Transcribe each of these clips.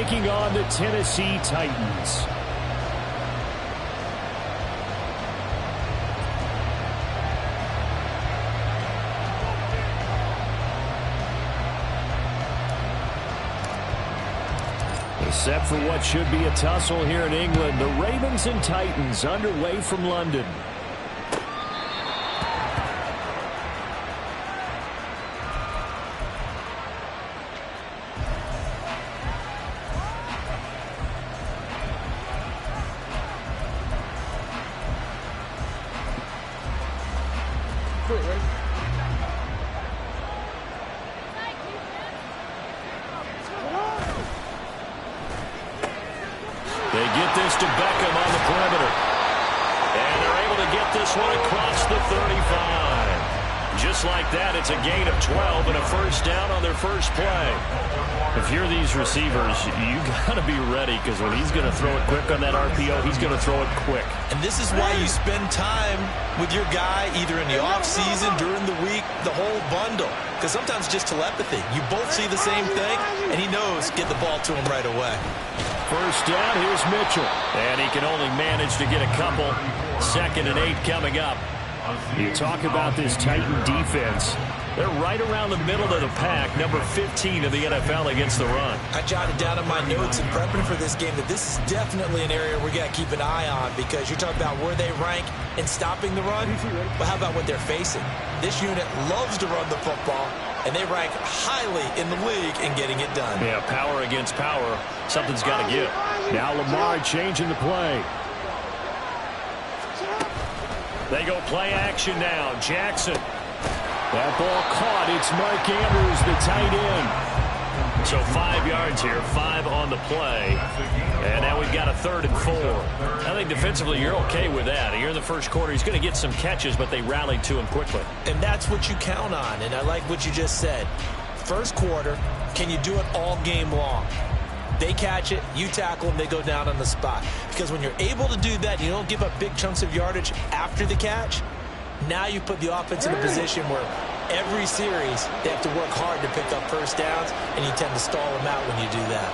taking on the Tennessee Titans. Set for what should be a tussle here in England. The Ravens and Titans underway from London. They get this to Beckham on the perimeter. And they're able to get this one across the 35. Just like that, it's a gain of 12 and a first down on their first play. If you're these receivers, you got to be ready, because when he's going to throw it quick on that RPO, he's going to throw it quick. And this is why you spend time with your guy either in the offseason, during the week, the whole bundle. Because sometimes just telepathy. You both see the same thing, and he knows get the ball to him right away. First down, here's Mitchell. And he can only manage to get a couple. 2nd and 8 coming up. You talk about this Titan defense. They're right around the middle of the pack, number 15 of the NFL against the run. I jotted down in my notes in prepping for this game that this is definitely an area we got to keep an eye on, because you're talking about where they rank in stopping the run. But how about what they're facing? This unit loves to run the football, and they rank highly in the league in getting it done. Yeah, power against power. Something's got to give. Now Lamar changing the play. They go play action now. Jackson. That ball caught. It's Mark Andrews, the tight end. So 5 yards here, 5 on the play. And now we've got a 3rd and 4. I think defensively you're okay with that. Here in the first quarter, he's going to get some catches, but they rallied to him quickly. And that's what you count on, and I like what you just said. First quarter, can you do it all game long? They catch it, you tackle them, they go down on the spot. Because when you're able to do that, you don't give up big chunks of yardage after the catch. Now you put the offense in a position where every series they have to work hard to pick up first downs, and you tend to stall them out when you do that.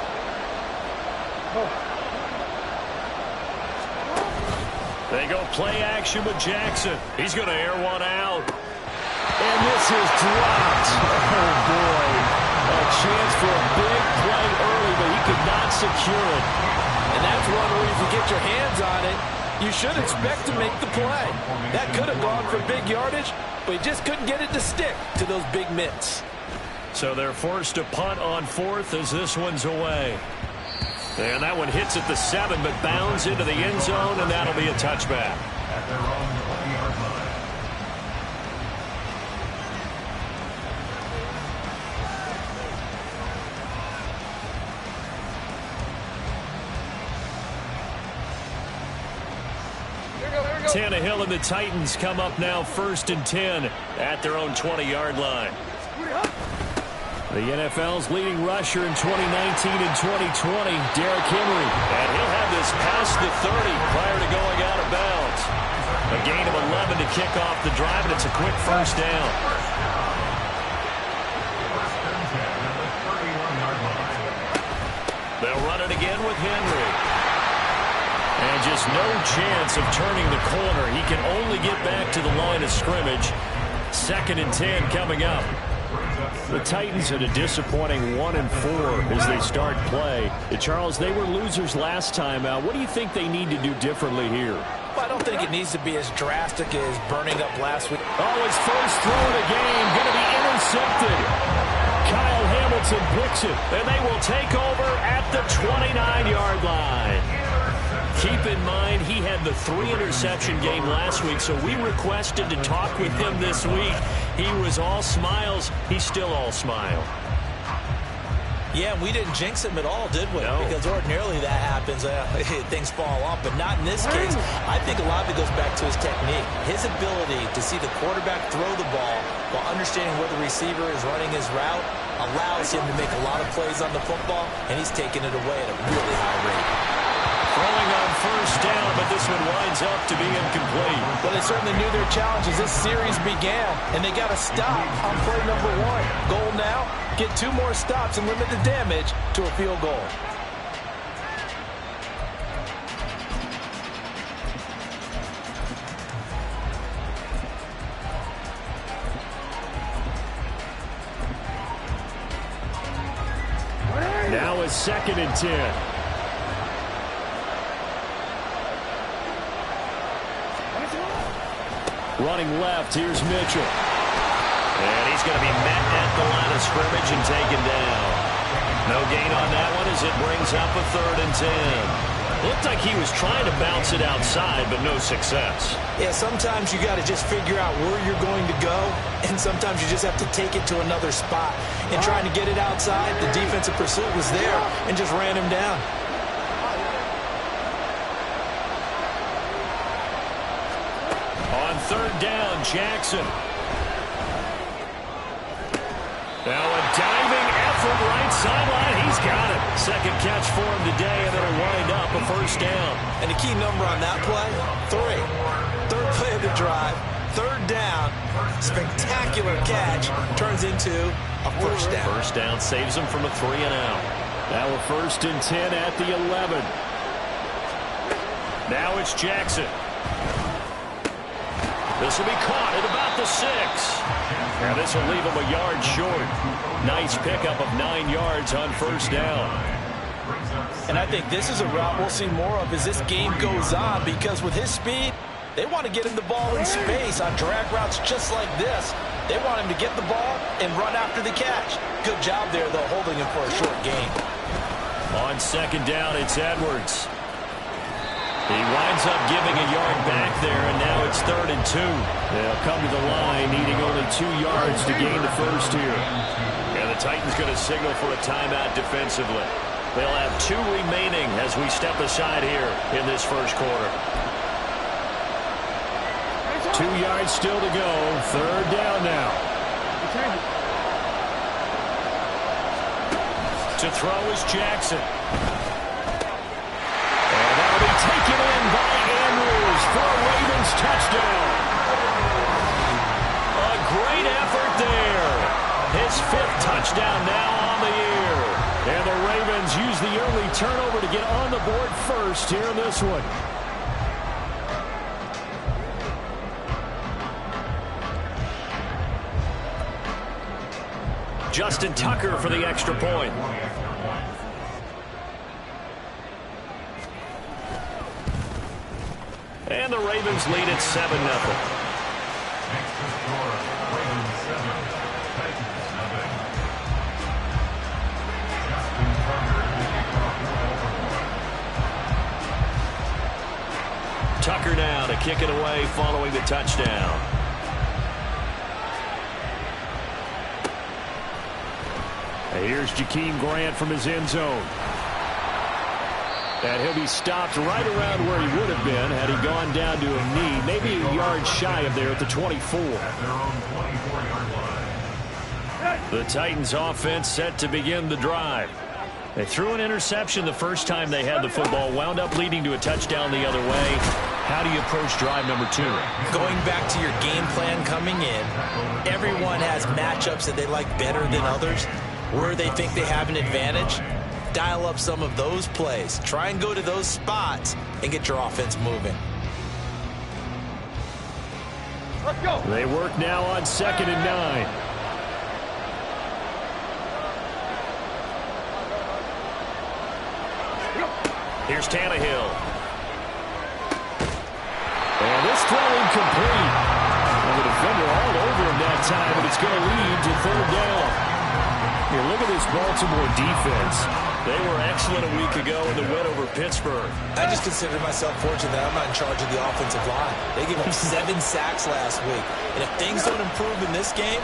They go play action with Jackson. He's going to air one out. And this is dropped. Oh, boy. A chance for a big play early, but he could not secure it. And that's one where if you get your hands on it, you should expect to make the play. That could have gone for big yardage, but he just couldn't get it to stick to those big mitts. So they're forced to punt on 4th as this one's away. And that one hits at the 7, but bounds into the end zone, and that'll be a touchback. Tannehill and the Titans come up now 1st and 10 at their own 20-yard line. The NFL's leading rusher in 2019 and 2020, Derrick Henry. And he'll have this past the 30 prior to going out of bounds. A gain of 11 to kick off the drive, and it's a quick first down. They'll run it again with Henry. And just no chance of turning the corner. He can only get back to the line of scrimmage. 2nd and 10 coming up. The Titans had a disappointing 1-4 as they start play. Charles, they were losers last time out. What do you think they need to do differently here? Well, I don't think it needs to be as drastic as burning up last week. Oh, his first throw of the game going to be intercepted. Kyle Hamilton picks it, and they will take over at the 29-yard line. Keep in mind, he had the 3-interception game last week, so we requested to talk with him this week. He was all smiles. He's still all smile. Yeah, we didn't jinx him at all, did we? No. Because ordinarily that happens. Things fall off, but not in this case. I think a lot of it goes back to his technique. His ability to see the quarterback throw the ball while understanding where the receiver is running his route allows him to make a lot of plays on the football, and he's taking it away at a really high rate. Throwing on first down, but this one winds up to be incomplete. Well, they certainly knew their challenge as this series began, and they got to stop on play number 1. Goal now, get 2 more stops and limit the damage to a field goal. 2nd and 10. Running left, here's Mitchell. And he's going to be met at the line of scrimmage and taken down. No gain on that one as it brings up a 3rd and 10. Looked like he was trying to bounce it outside, but no success. Yeah, sometimes you got to just figure out where you're going to go, and sometimes you just have to take it to another spot. And trying to get it outside, the defensive pursuit was there and just ran him down. On 3rd down, Jackson. Now a diving effort right sideline. He's got it. 2nd catch for him today, and it'll wind up a 1st down. And the key number on that play, 3. 3rd play of the drive, 3rd down, spectacular catch, turns into a 1st down. 1st down saves him from a 3 and out. Now a 1st and 10 at the 11. Now it's Jackson. This will be caught at about the 6. Now this will leave him a yard short. Nice pickup of 9 yards on 1st down. And I think this is a route we'll see more of as this game goes on, because with his speed, they want to get him the ball in space on drag routes just like this. They want him to get the ball and run after the catch. Good job there, though, holding him for a short gain. On 2nd down, it's Edwards. He winds up giving a yard back there, and now it's 3rd and 2. They'll come to the line, needing only 2 yards to gain the 1st here. And the Titans going to signal for a timeout defensively. They'll have 2 remaining as we step aside here in this 1st quarter. 2 yards still to go. 3rd down now. To throw is Jackson. Taken in by Andrews for a Ravens touchdown. A great effort there. His 5th touchdown now on the year. And the Ravens use the early turnover to get on the board first here in this one. Justin Tucker for the extra point. And the Ravens lead at 7-0. Tucker now to kick it away following the touchdown. And here's Jakeem Grant from his end zone. And he'll be stopped right around where he would have been had he gone down to a knee, maybe a yard shy of there at the 24. The Titans offense set to begin the drive. They threw an interception the first time they had the football, wound up leading to a touchdown the other way. How do you approach drive number 2? Going back to your game plan coming in, everyone has matchups that they like better than others, where they think they have an advantage. Dial up some of those plays. Try and go to those spots and get your offense moving. Let's go. They work now on 2nd and 9. Here's Tannehill. And this throw incomplete. And the defender all over him that time, but it's going to lead to 3rd down. Here, look at this Baltimore defense. They were excellent a week ago in the win over Pittsburgh. I just consider myself fortunate that I'm not in charge of the offensive line. They gave up 7 sacks last week. And if things don't improve in this game,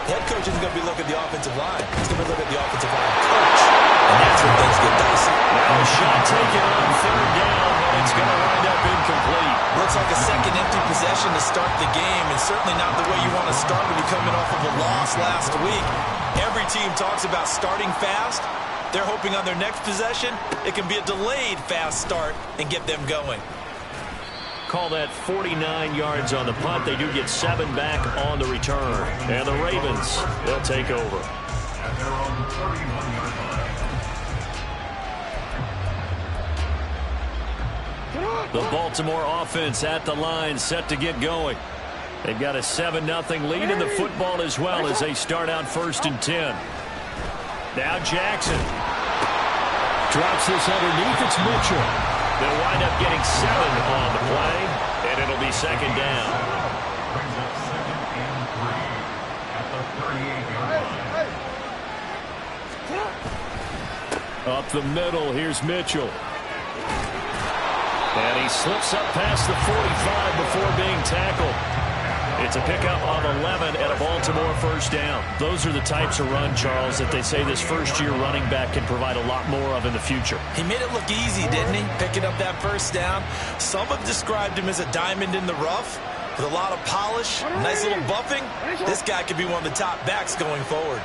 the head coach isn't going to be looking at the offensive line. He's going to look at the offensive line coach. And that's when things get dicey. Now a shot taken on 3rd down, but it's going to wind up incomplete. Looks like a second empty possession to start the game, and certainly not the way you want to start when you're coming off of a loss last week. Every team talks about starting fast. They're hoping on their next possession, it can be a delayed fast start and get them going. Call that 49 yards on the punt. They do get 7 back on the return. And the Ravens, they'll take over. The Baltimore offense at the line, set to get going. They've got a 7-0 lead in the football as well as they start out 1st and 10. Now Jackson. Drops this underneath. It's Mitchell. They'll wind up getting 7 on the play, and it'll be second down. Brings up 2nd and 3 at the 38-yard line. Up the middle, here's Mitchell. And he slips up past the 45 before being tackled. It's a pickup of 11 and a Baltimore first down. Those are the types of run, Charles, that they say this first-year running back can provide a lot more of in the future. He made it look easy, didn't he? Picking up that first down. Some have described him as a diamond in the rough with a lot of polish, nice little buffing. This guy could be one of the top backs going forward.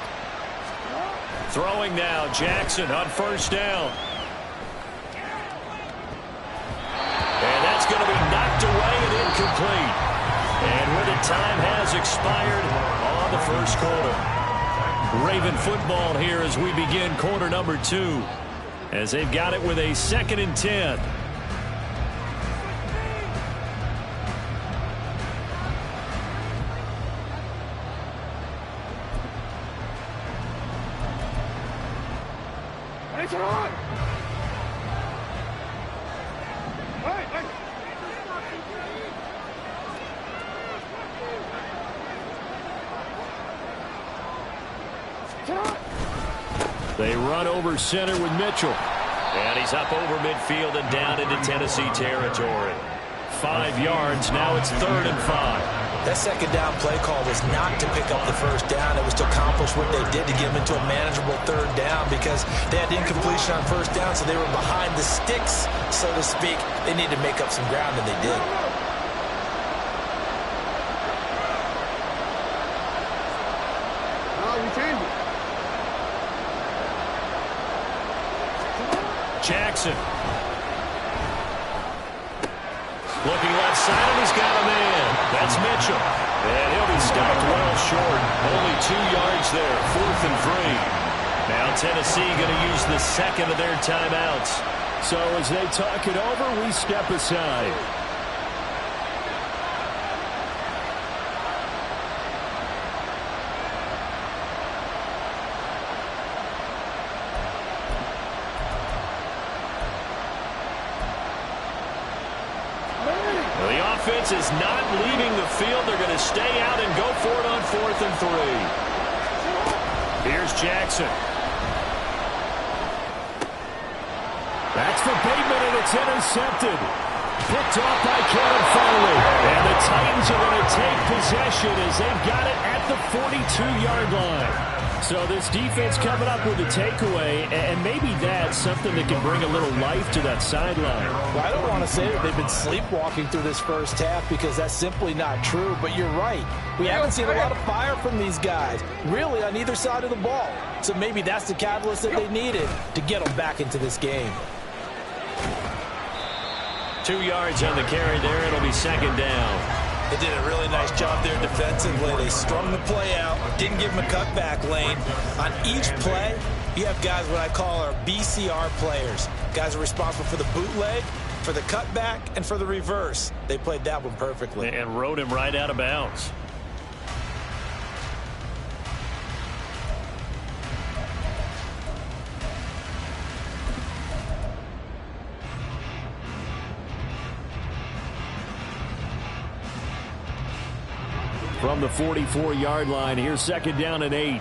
Throwing now, Jackson on first down. And that's going to be knocked away and incomplete. And where the time has expired on the first quarter. Raven football here as we begin quarter number 2. As they've got it with a 2nd and 10. They run over center with Mitchell. And he's up over midfield and down into Tennessee territory. 5 yards. Now it's 3rd and 5. That second down play call was not to pick up the first down. It was to accomplish what they did to get them into a manageable 3rd down because they had incompletion on first down, so they were behind the sticks, so to speak. They needed to make up some ground, and they did. Jackson. Looking left side, and he's got a man. That's Mitchell. And he'll be stopped well short. Only 2 yards there. 4th and 3. Now Tennessee going to use the second of their timeouts. So as they talk it over, we step aside. Offense is not leaving the field. They're going to stay out and go for it on 4th and 3. Here's Jackson. That's for Bateman, and it's intercepted. Picked off by Kevin Farley. And the Titans are going to take possession as they've got it at the 42-yard line. So this defense coming up with a takeaway, and maybe that's something that can bring a little life to that sideline. Well, I don't want to say that they've been sleepwalking through this first half because that's simply not true, but you're right. We haven't seen a lot of fire from these guys, really on either side of the ball. So maybe that's the catalyst that they needed to get them back into this game. 2 yards on the carry there. It'll be second down. They did a really nice job there defensively. They strung the play out, didn't give them a cutback lane. On each play, you have guys what I call our BCR players. Guys are responsible for the bootleg, for the cutback, and for the reverse. They played that one perfectly. And rode him right out of bounds. From the 44-yard line, here's 2nd down and 8.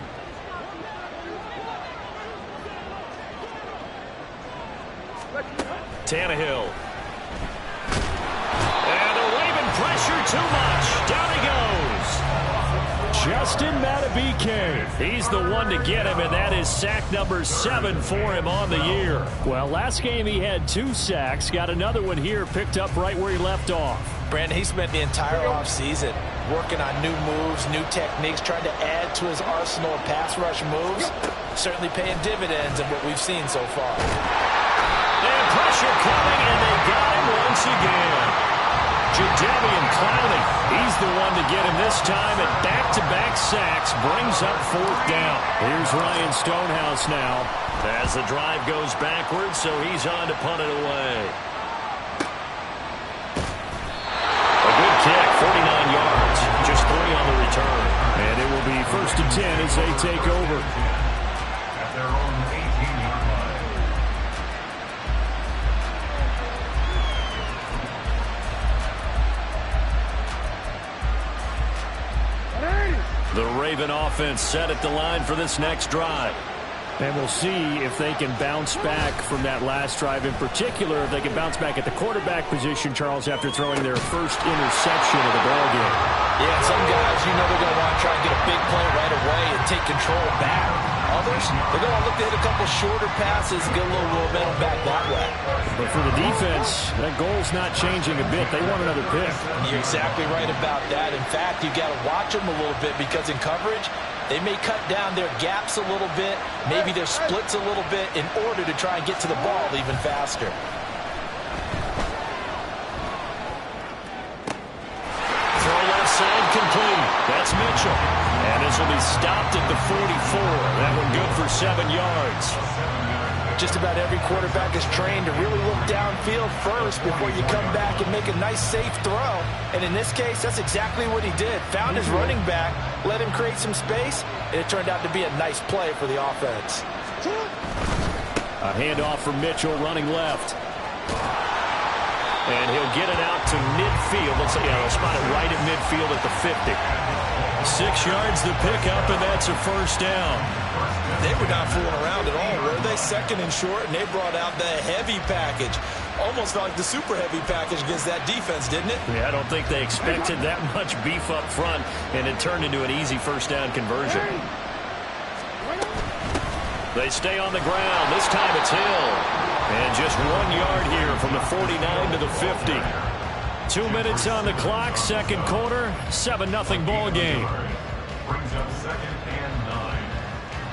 Tannehill. And the Raven pressure too much. Down he goes. Justin Madubuike. He's the one to get him, and that is sack number 7 for him on the year. Well, last game he had 2 sacks. Got another one here, picked up right where he left off. Brandon, he spent the entire offseason working on new moves, new techniques, trying to add to his arsenal of pass rush moves. Certainly paying dividends in what we've seen so far. And pressure coming, and they got him once again. Jadeveon Clowney, he's the one to get him this time, and back-to-back sacks brings up 4th down. Here's Ryan Stonehouse now. As the drive goes backwards, so he's on to punt it away. A good kick, 49 yards, just 3 on the return. And it will be 1st and 10 as they take over. At their own 18-yard line. Raven offense set at the line for this next drive. And we'll see if they can bounce back from that last drive. In particular, if they can bounce back at the quarterback position, Charles, after throwing their first interception of the ballgame. Yeah, some guys, they're going to want to try and get a big play right away and take control back. Others, they're going to look to hit a couple shorter passes and get a little momentum back that way. But for the defense, that goal's not changing a bit. They want another pick. You're exactly right about that. In fact, you got to watch them a little bit because in coverage, they may cut down their gaps a little bit, maybe their splits a little bit in order to try and get to the ball even faster. Throw left side complete. That's Mitchell. And this will be stopped at the 44. That one good for 7 yards. Just about every quarterback is trained to really look downfield first before you come back and make a nice, safe throw. And in this case, that's exactly what he did. Found his running back, let him create some space, and it turned out to be a nice play for the offense. A handoff from Mitchell running left. And he'll get it out to midfield. Let's say, they'll spot it right at midfield at the 50. 6 yards the pickup, and that's a first down. They were not fooling around at all, were they? Second and short, and they brought out the heavy package. Almost like the super heavy package against that defense, didn't it? Yeah, I don't think they expected that much beef up front, and it turned into an easy first down conversion. They stay on the ground. This time it's Hill. And just 1 yard here from the 49 to the 50. 2 minutes on the clock, second quarter, 7-0 ball game. Brings up 2nd and 9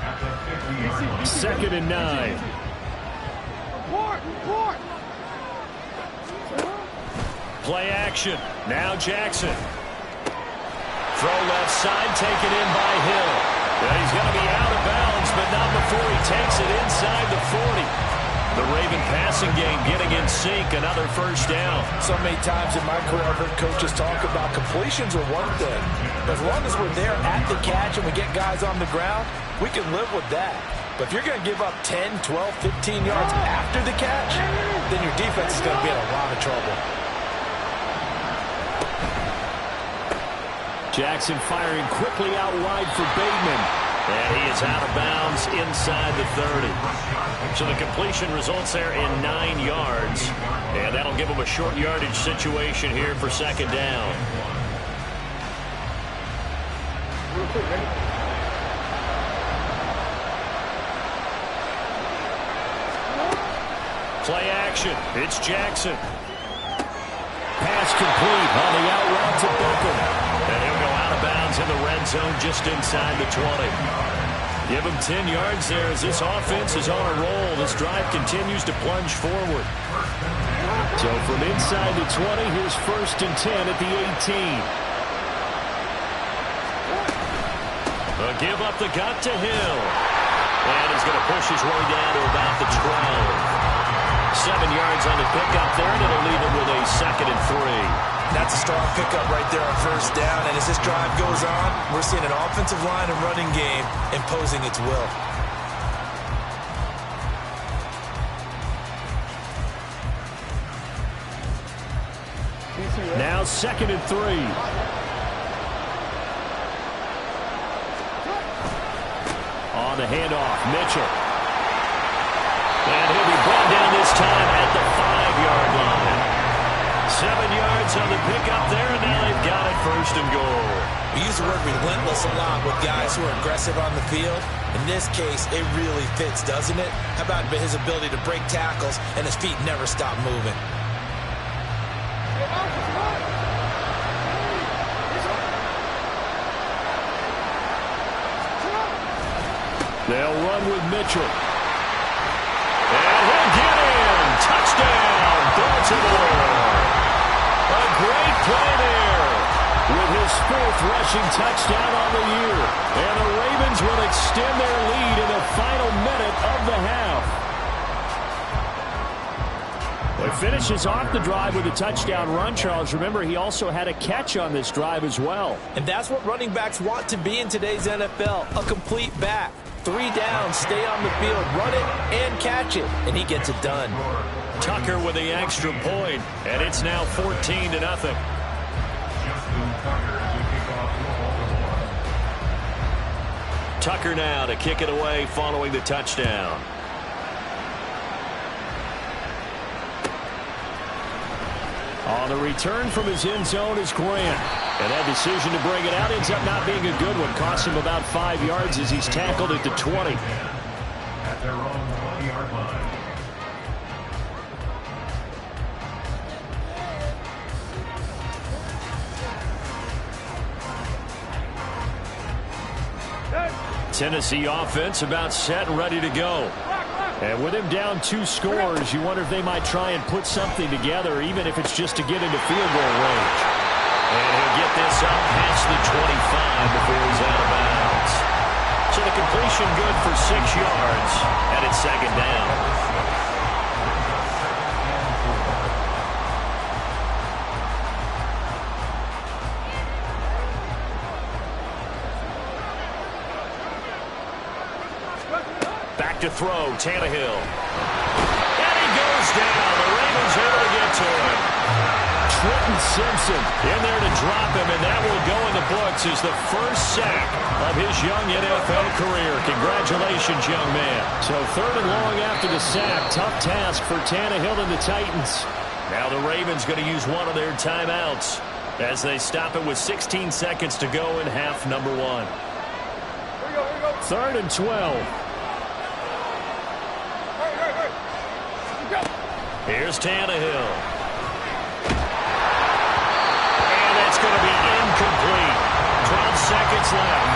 at the 50-yard line. 2nd and 9. Play action. Now Jackson. Throw left side, taken in by Hill. Yeah, he's going to be out of bounds, but not before he takes it inside the 40. The Raven passing game getting in sync, another first down. So many times in my career, I've heard coaches talk about completions are one thing. As long as we're there at the catch and we get guys on the ground, we can live with that. But if you're going to give up 10, 12, 15 yards after the catch, then your defense is going to be in a lot of trouble. Jackson firing quickly out wide for Bateman. And he is out of bounds inside the 30. So the completion results there in 9 yards. And that'll give him a short yardage situation here for second down. Play action. It's Jackson. Pass complete on the out route to Beckham. And he'll go out of bounds in the red zone just inside the 20. Give him 10 yards there as this offense is on a roll. This drive continues to plunge forward. So from inside the 20, here's 1st and 10 at the 18. A give up the gut to Hill. And he's going to push his way down to about the 12. 7 yards on the pickup there, and it'll leave him with a 2nd and 3. That's a strong pickup right there on first down. And as this drive goes on, we're seeing an offensive line and running game imposing its will. Now 2nd and 3. On the handoff, Mitchell. And he'll be brought down this time at the 5-yard line. 7 yards on the pickup there, and now they've got it 1st and goal. We use the word relentless a lot with guys who are aggressive on the field. In this case, it really fits, doesn't it? How about his ability to break tackles and his feet never stop moving? They'll run with Mitchell. And he'll get in. Touchdown, Baltimore. A great play there. With his 4th rushing touchdown on the year. And the Ravens will extend their lead in the final minute of the half. Well, he finishes off the drive with a touchdown run, Charles. Remember, he also had a catch on this drive as well. And that's what running backs want to be in today's NFL, a complete back. 3 downs, stay on the field, run it, and catch it. And he gets it done. Tucker with the extra point, and it's now 14-0. Tucker now to kick it away following the touchdown. On the return from his end zone is Grant. And that decision to bring it out ends up not being a good one. Cost him about 5 yards as he's tackled at the 20. At their own 20-yard line. Tennessee offense about set and ready to go. And with him down 2 scores, you wonder if they might try and put something together, even if it's just to get into field goal range. And he'll get this up past the 25 before he's out of bounds. So the completion good for 6 yards, and it's second down. Back to throw, Tannehill. And he goes down. The Ravens able to get to him. Trenton Simpson in there to drop him, and that will go in the books as the first sack of his young NFL career. Congratulations, young man. So 3rd and long after the sack. Tough task for Tannehill and the Titans. Now the Ravens going to use one of their timeouts as they stop it with 16 seconds to go in half number 1. 3rd and 12. Here's Tannehill. And that's going to be incomplete. 12 seconds left.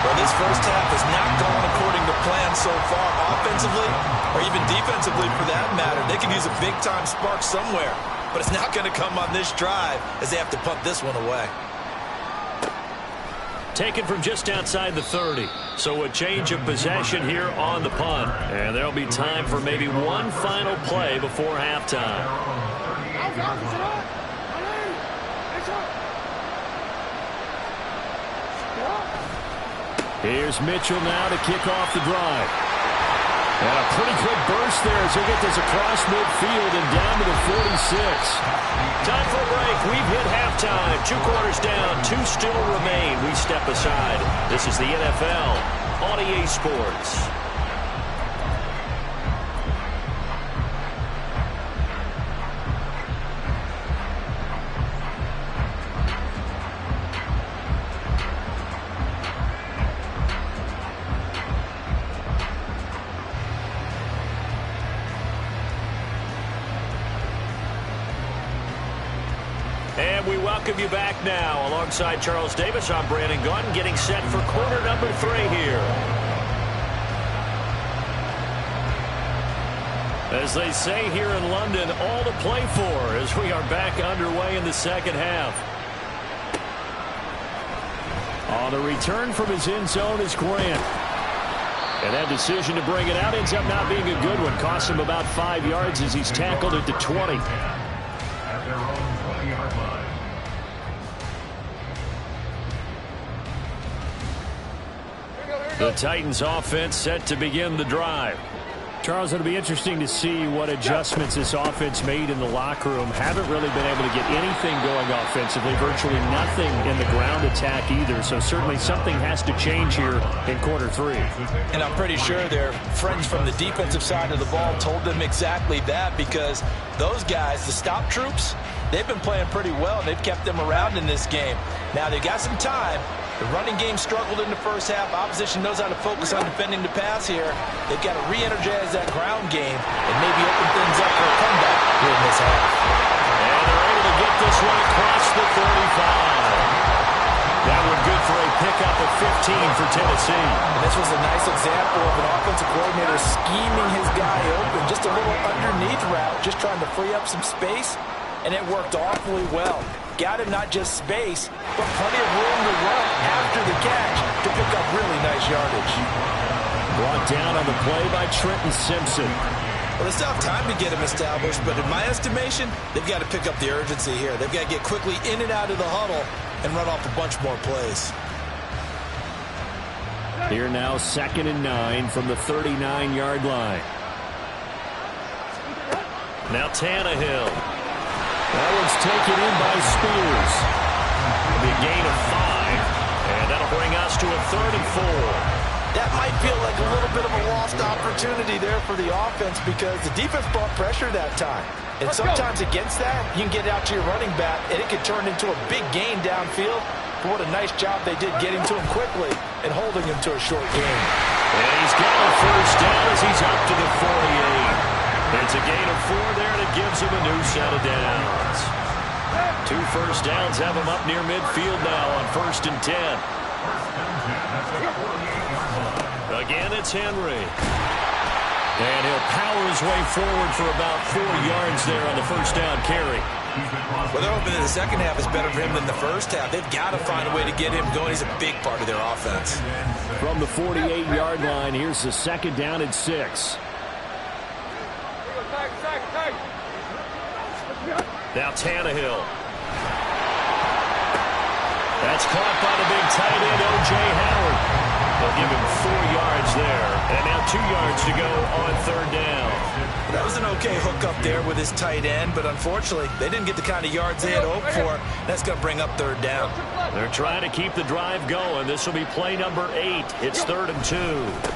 Well, this first half has not gone according to plan so far, offensively or even defensively for that matter. They could use a big-time spark somewhere, but it's not going to come on this drive as they have to punt this one away. Taken from just outside the 30. So a change of possession here on the punt. And there'll be time for maybe one final play before halftime. Here's Mitchell now to kick off the drive. And a pretty quick burst there as he'll get this across midfield and down to the 46. Time for a break. We've hit halftime. 2 quarters down. 2 still remain. We step aside. This is the NFL on EA Sports. And we welcome you back now. Alongside Charles Davis, I'm Brandon Gunn, getting set for quarter number 3 here. As they say here in London, all to play for as we are back underway in the second half. On the return from his end zone is Grant. And that decision to bring it out ends up not being a good one. Costs him about 5 yards as he's tackled at the 20. At their own 20-yard line. The Titans offense set to begin the drive. Charles, it'll be interesting to see what adjustments this offense made in the locker room. Haven't really been able to get anything going offensively. Virtually nothing in the ground attack either. So certainly something has to change here in quarter 3. And I'm pretty sure their friends from the defensive side of the ball told them exactly that, because those guys, the stop troops, they've been playing pretty well, and they've kept them around in this game. Now, they've got some time. The running game struggled in the first half. Opposition knows how to focus on defending the pass here. They've got to re-energize that ground game and maybe open things up for a comeback here in this half. And they're able to get this one across the 35. That one good for a pickup of 15 for Tennessee. And this was a nice example of an offensive coordinator scheming his guy open. Just a little underneath route, just trying to free up some space, and it worked awfully well. Got him not just space, but plenty of room to run after the catch to pick up really nice yardage. Brought down on the play by Trenton Simpson. Well, they still have time to get him established, but in my estimation, they've got to pick up the urgency here. They've got to get quickly in and out of the huddle and run off a bunch more plays. Here now, 2nd and 9 from the 39-yard line. Now Tannehill. That one's taken in by Spears. The gain of 5, and that'll bring us to a 3rd and 4. That might feel like a little bit of a lost opportunity there for the offense because the defense brought pressure that time. And sometimes against that, you can get out to your running back, and it can turn into a big gain downfield. But what a nice job they did getting to him quickly and holding him to a short gain. And he's got a first down as he's up to the 48. It's a gain of 4 there, and it gives him a new set of downs. 2 first downs have him up near midfield now on 1st and 10. Again, it's Henry. And he'll power his way forward for about 4 yards there on the first down carry. Well, they're hoping that the second half is better for him than the first half. They've got to find a way to get him going. He's a big part of their offense. From the 48-yard line, here's the 2nd down and 6. Now Tannehill. That's caught by the big tight end, O.J. Howard. They'll give him 4 yards there. And now 2 yards to go on 3rd down. That was an okay hookup there with his tight end, but unfortunately, they didn't get the kind of yards they had hoped for. That's going to bring up 3rd down. They're trying to keep the drive going. This will be play number 8. It's 3rd and 2.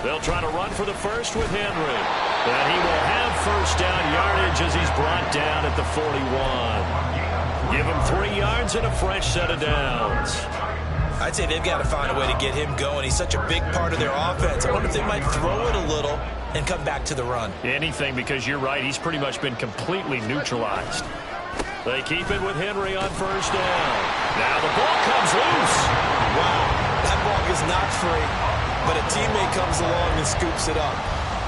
They'll try to run for the first with Henry. And he will have first down yardage as he's brought down at the 41. Give him 3 yards and a fresh set of downs. I'd say they've got to find a way to get him going. He's such a big part of their offense. I wonder if they might throw it a little and come back to the run. Anything, because you're right. He's pretty much been completely neutralized. They keep it with Henry on first down. Now the ball comes loose. Wow, that ball is not free, but a teammate comes along and scoops it up.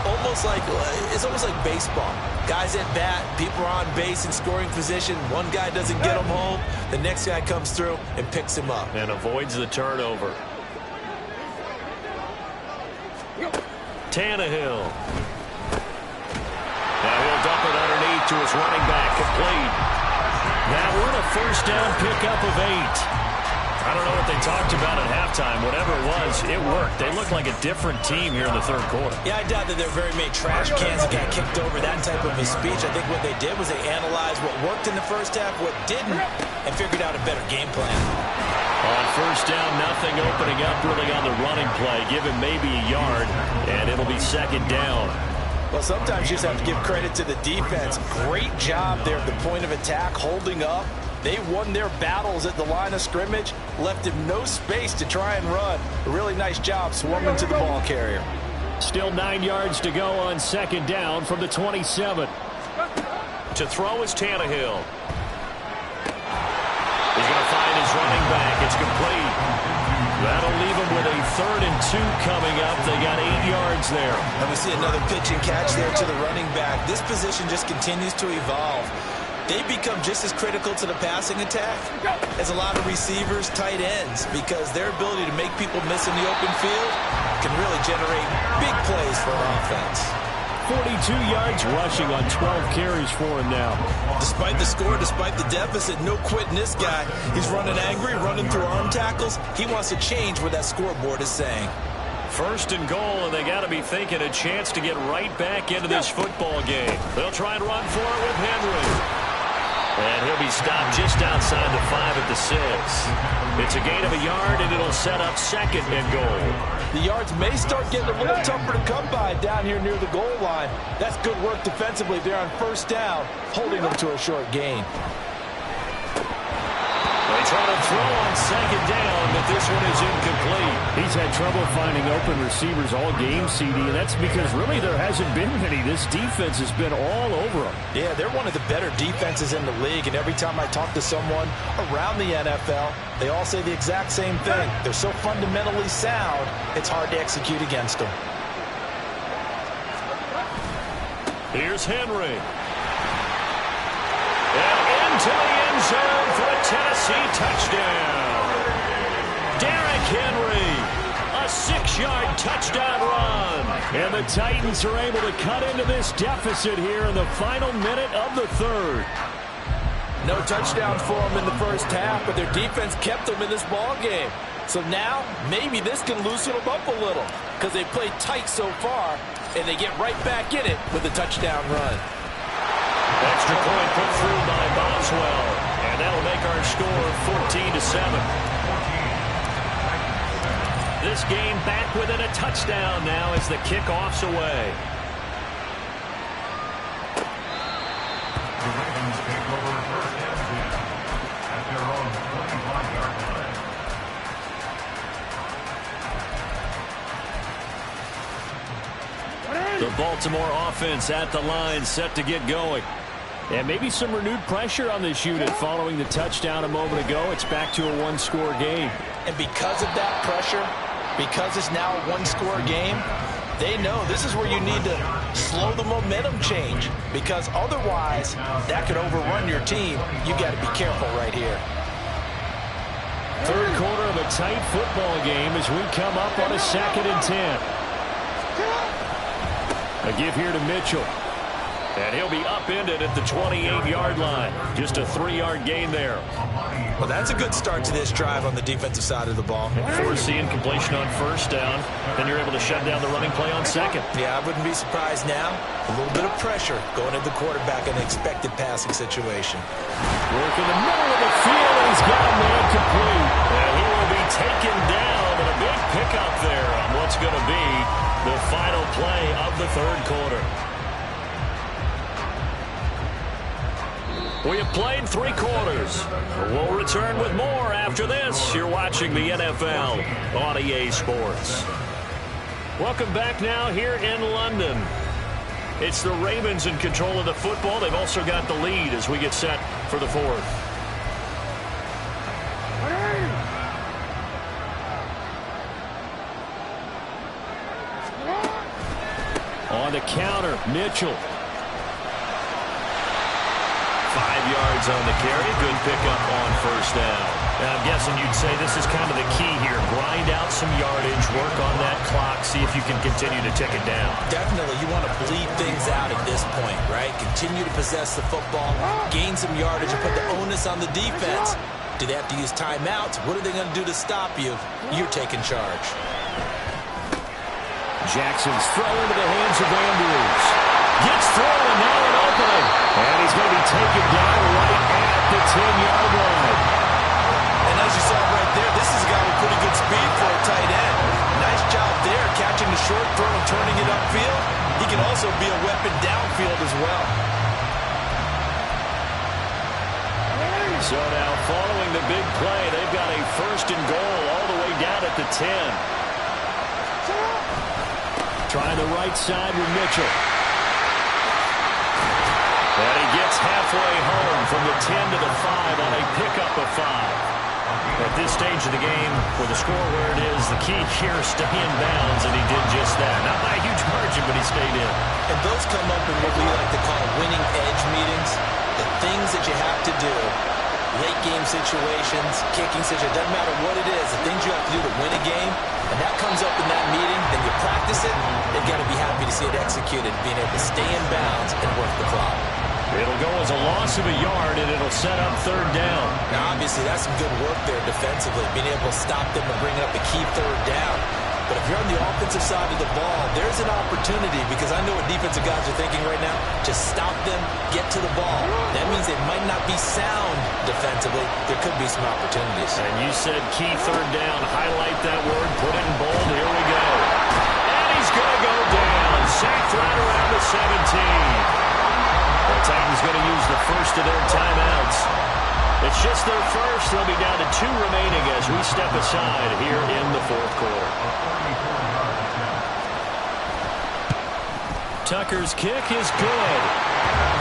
It's almost like baseball. Guys at bat, people are on base in scoring position. One guy doesn't get him home. The next guy comes through and picks him up. And avoids the turnover. Tannehill. Now he'll dump it underneath to his running back, complete. Now we're in a first down pickup of 8. I don't know what they talked about at halftime. Whatever it was, it worked. They look like a different team here in the 3rd quarter. Yeah, I doubt that there are very many trash cans that got kicked over, that type of a speech. I think what they did was they analyzed what worked in the first half, what didn't, and figured out a better game plan. On first down, nothing opening up really on the running play. Give him maybe a yard, and it'll be 2nd down. Well, sometimes you just have to give credit to the defense. Great job there at the point of attack, holding up. They won their battles at the line of scrimmage, left him no space to try and run. A really nice job swarming to the ball carrier. Still 9 yards to go on 2nd down from the 27. To throw is Tannehill. He's going to find his running back. It's complete. That'll leave him with a 3rd and 2 coming up. They got 8 yards there. And we see another pitch and catch there to the running back. This position just continues to evolve. They become just as critical to the passing attack as a lot of receivers, tight ends, because their ability to make people miss in the open field can really generate big plays for an offense. 42 yards rushing on 12 carries for him now. Despite the score, despite the deficit, no quitting this guy. He's running angry, running through arm tackles. He wants to change what that scoreboard is saying. 1st and goal, and they got to be thinking a chance to get right back into this football game. They'll try and run for it with Henry. And he'll be stopped just outside the 5 at the 6. It's a gain of a yard, and it'll set up 2nd and goal. The yards may start getting a little tougher to come by down here near the goal line. That's good work defensively there on first down, holding them to a short gain. They try to throw on 2nd down, but this one is incomplete. He's had trouble finding open receivers all game, CD, and that's because really there hasn't been many. This defense has been all over them. Yeah, they're one of the better defenses in the league, and every time I talk to someone around the NFL, they all say the exact same thing. They're so fundamentally sound, it's hard to execute against them. Here's Henry. And into the end zone for a Tennessee touchdown. Derrick Henry, a 6-yard touchdown run. And the Titans are able to cut into this deficit here in the final minute of the 3rd. No touchdowns for them in the first half, but their defense kept them in this ball game. So now, maybe this can loosen them up a little, because they played tight so far, and they get right back in it with a touchdown run. Extra point put through by Boswell, and that'll make our score 14-7. this game back within a touchdown now as the kickoff's away. The Ravens take over first and 10 at their own 25-yard line. The Baltimore offense at the line, set to get going. And maybe some renewed pressure on this unit following the touchdown a moment ago. It's back to a one-score game. And because of that pressure, because it's now a one-score game, they know this is where you need to slow the momentum change, because otherwise that could overrun your team. You got to be careful right here. Third quarter of a tight football game as we come up on a 2nd and 10. A give here to Mitchell. And he'll be upended at the 28-yard line. Just a 3-yard gain there. Well, that's a good start to this drive on the defensive side of the ball. Force the incompletion on first down. Then you're able to shut down the running play on second. Yeah, I wouldn't be surprised now. A little bit of pressure going at the quarterback in an expected passing situation. Work in the middle of the field, and he's got a man complete. And he will be taken down, and a big pickup there on what's going to be the final play of the third quarter. We have played 3 quarters. We'll return with more after this. You're watching the NFL on EA Sports. Welcome back now here in London. It's the Ravens in control of the football. They've also got the lead as we get set for the fourth. On the counter, Mitchell. 5 yards on the carry. Good pickup on first down. Now, I'm guessing you'd say this is kind of the key here. Grind out some yardage, work on that clock, see if you can continue to tick it down. Definitely, you want to bleed things out at this point, right? Continue to possess the football, gain some yardage, and put the onus on the defense. Do they have to use timeouts? What are they going to do to stop you? You're taking charge. Jackson's throw into the hands of Andrews. Gets through, and now an opening. And he's going to be taken down right at the 10-yard line. And as you saw right there, this has got a pretty good speed for a tight end. Nice job there, catching the short throw and turning it upfield. He can also be a weapon downfield as well. So now following the big play, they've got a first and goal all the way down at the 10. Trying the right side with Mitchell. And he gets halfway home from the 10 to the 5 on a pickup of 5. At this stage of the game, with the score where it is, the key here, stay in bounds, and he did just that. Not by a huge margin, but he stayed in. And those come up in what we like to call winning edge meetings. The things that you have to do, late game situations, kicking situations, doesn't matter what it is, the things you have to do to win a game, and that comes up in that meeting, then you practice it, they've got to be happy to see it executed, being able to stay in bounds and work the clock. It'll go as a loss of a yard, and it'll set up third down. Now, obviously, that's some good work there defensively, being able to stop them and bring up the key third down. But if you're on the offensive side of the ball, there's an opportunity, because I know what defensive guys are thinking right now. Just stop them, get to the ball. That means they might not be sound defensively. There could be some opportunities. And you said key third down. Highlight that word, put it in bold. Here we go. And he's going to go down. Sacked right around the 17. The Titans going to use the first of their timeouts. It's just their first. They'll be down to 2 remaining as we step aside here in the fourth quarter. Tucker's kick is good.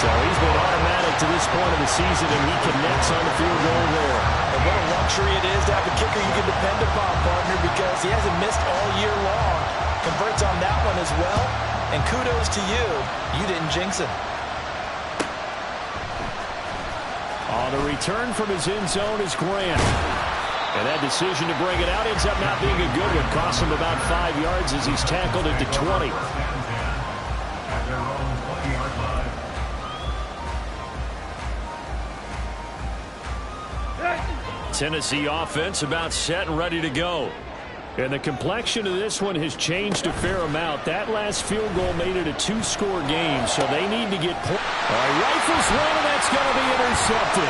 So he's been automatic to this point of the season, and he connects on the field goal there. And what a luxury it is to have a kicker you can depend upon, partner, because he hasn't missed all year long. Converts on that one as well. And kudos to you. You didn't jinx it. On the return from his end zone is Grant. And that decision to bring it out ends up not being a good one. Costs him about 5 yards as he's tackled at the 20. Tennessee offense about set and ready to go. And the complexion of this one has changed a fair amount. That last field goal made it a 2-score game, so they need to get points. Rifles one, and that's going to be intercepted.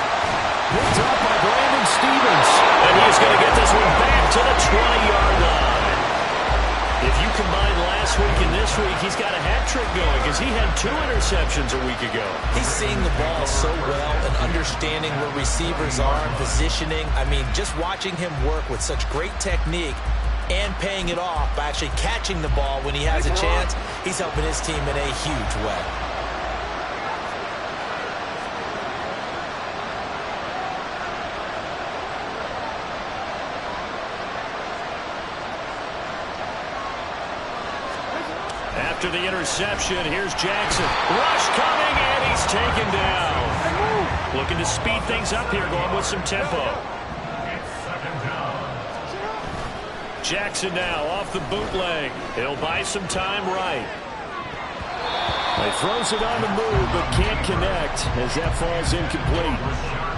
Picked up by Brandon Stevens. And he's going to get this one back to the 20-yard line. If you combine last week and this week, he's got a hat trick going because he had 2 interceptions a week ago. He's seeing the ball so well and understanding where receivers are and positioning. I mean, just watching him work with such great technique and paying it off by actually catching the ball when he has a chance, he's helping his team in a huge way. After the interception, here's Jackson. Rush coming, and he's taken down. Looking to speed things up here, going with some tempo. Jackson now off the bootleg. He'll buy some time right. He throws it on the move, but can't connect as that falls incomplete.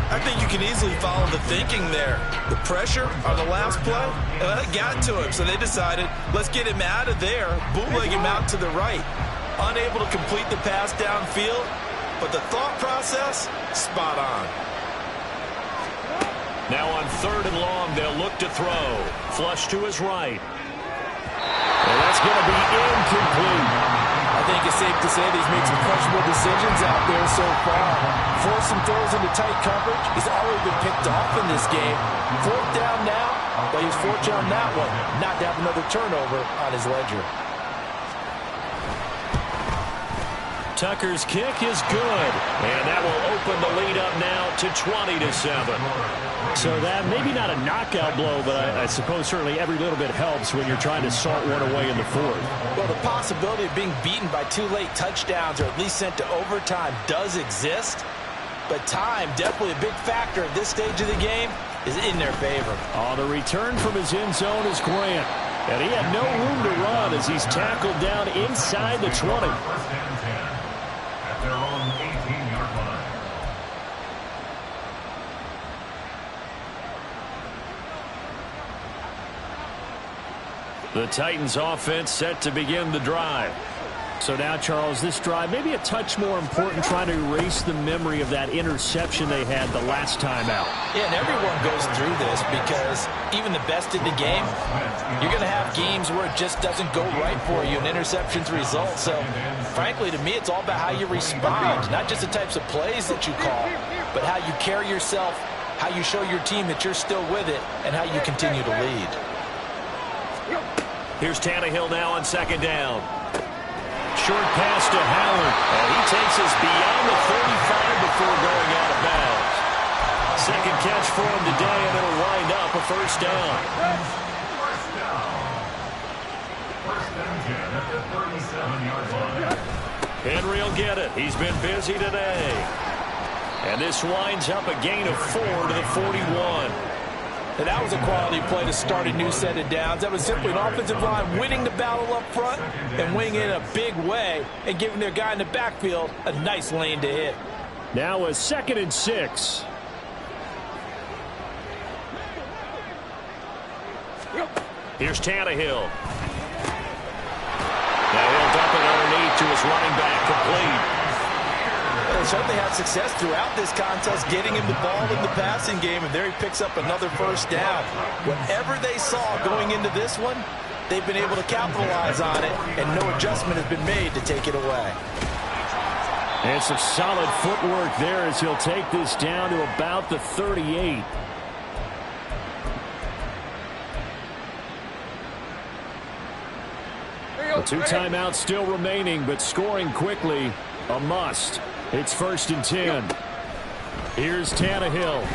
I think you can easily follow the thinking there. The pressure on the last play, that got to him, so they decided, let's get him out of there, bootleg him out to the right. Unable to complete the pass downfield, but the thought process, spot on. Now on 3rd and long, they'll look to throw. Flush to his right. And that's going to be incomplete. I think it's safe to say that he's made some questionable decisions out there so far. Forced some throws into tight coverage. He's already been picked off in this game. 4th down now, but he's fortunate on that one not to have another turnover on his ledger. Tucker's kick is good, and that will open the lead up now to 20-7. So that maybe not a knockout blow, but I suppose certainly every little bit helps when you're trying to salt one away in the 4th. Well, the possibility of being beaten by 2 late touchdowns or at least sent to overtime does exist, but time, definitely a big factor at this stage of the game, is in their favor. Oh, the return from his end zone is Grant, and he had no room to run as he's tackled down inside the 20. Their own 18-yard line. The Titans offense set to begin the drive. So now, Charles, this drive maybe a touch more important, trying to erase the memory of that interception they had the last time out. Yeah, and everyone goes through this because even the best in the game, you're going to have games where it just doesn't go right for you and interceptions result. So, frankly, to me, it's all about how you respond, not just the types of plays that you call, but how you carry yourself, how you show your team that you're still with it, and how you continue to lead. Here's Tannehill now on 2nd down. Short pass to Howard, and he takes us beyond the 35 before going out of bounds. 2nd catch for him today, and it'll wind up a 1st down. First and 10 at the 37-yard line. Henry will get it. He's been busy today. And this winds up a gain of 4 to the 41. And that was a quality play to start a new set of downs. That was simply an offensive line winning the battle up front and winning it in a big way and giving their guy in the backfield a nice lane to hit. Now a 2nd and 6. Here's Tannehill. Now he'll dump it underneath to his running back, complete. They certainly had success throughout this contest getting him the ball in the passing game, and there he picks up another 1st down. Whatever they saw going into this one, they've been able to capitalize on it, and no adjustment has been made to take it away. And some solid footwork there as he'll take this down to about the 38. The 2 timeouts still remaining, but scoring quickly, a must. It's 1st and 10. Here's Tannehill.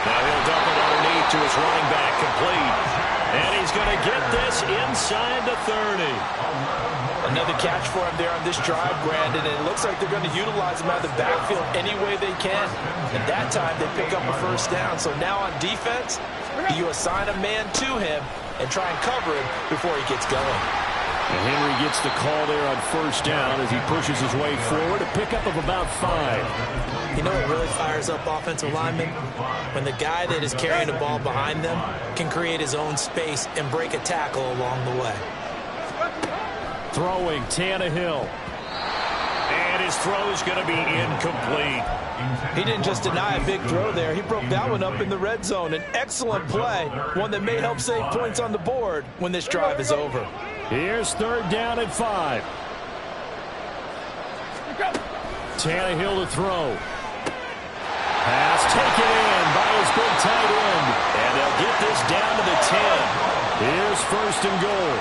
Now he'll dump it underneath to his running back, complete. And he's going to get this inside the 30. Another catch for him there on this drive, Brandon, and it looks like they're going to utilize him out of the backfield any way they can. And that time they pick up a 1st down. So now on defense, you assign a man to him and try and cover him before he gets going. And Henry gets the call there on 1st down as he pushes his way forward, a pickup of about 5. You know what really fires up offensive linemen? When the guy that is carrying the ball behind them can create his own space and break a tackle along the way. Throwing Tannehill. And his throw's going to be incomplete. He didn't just deny a big throw there. He broke that one up in the red zone. An excellent play, one that may help save points on the board when this drive is over. Here's 3rd down and 5. Tannehill to throw. Pass taken in by his big tight end. And they'll get this down to the 10. Here's 1st and goal.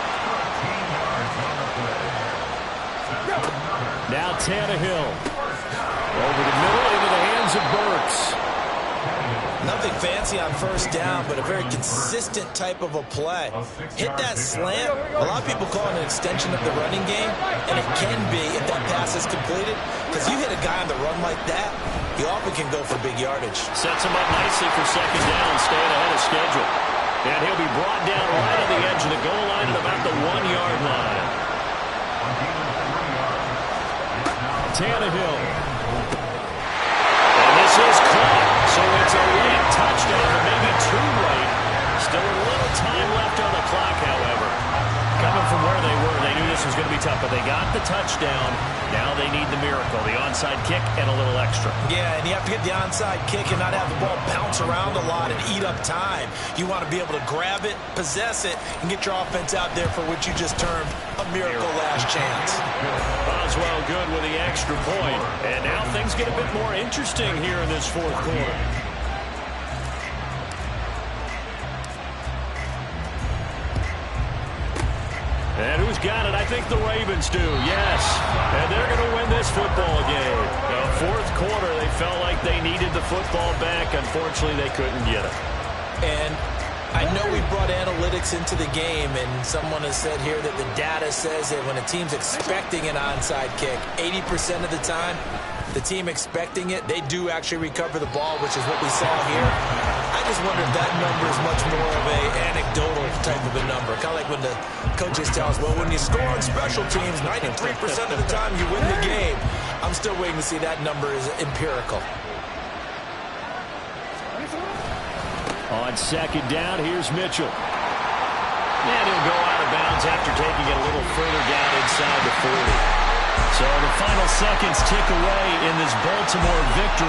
Now Tannehill. Over the middle into the hands of Burks. Nothing fancy on 1st down, but a very consistent type of a play. Hit that slant. A lot of people call it an extension of the running game, and it can be if that pass is completed, because you hit a guy on the run like that, he often can go for big yardage. Sets him up nicely for 2nd down, staying ahead of schedule. And he'll be brought down right on the edge of the goal line at about the 1-yard line. Tannehill. And this is caught. So it's a late touchdown, or maybe too late. Still a little time left on the clock, however. Coming from where they were, they knew this was going to be tough, but they got the touchdown. Now they need the miracle, the onside kick and a little extra. Yeah, and you have to get the onside kick and not have the ball bounce around a lot and eat up time. You want to be able to grab it, possess it, and get your offense out there for what you just termed a miracle last chance. Boswell good with the extra point. And now things get a bit more interesting here in this 4th quarter. And who's got it? I think the Ravens do, yes. And they're going to win this football game. The 4th quarter, they felt like they needed the football back. Unfortunately, they couldn't get it. And I know we brought analytics into the game, and someone has said here that the data says that when a team's expecting an onside kick, 80% of the time, the team expecting it, they do actually recover the ball, which is what we saw here. I just wonder if that number is much more of a anecdotal type of a number. Kind of like when the coaches tell us, well, when you score on special teams, 93% of the time you win the game. I'm still waiting to see that number is empirical. On 2nd down, here's Mitchell. And he'll go out of bounds after taking it a little further down inside the 40. So the final seconds tick away in this Baltimore victory.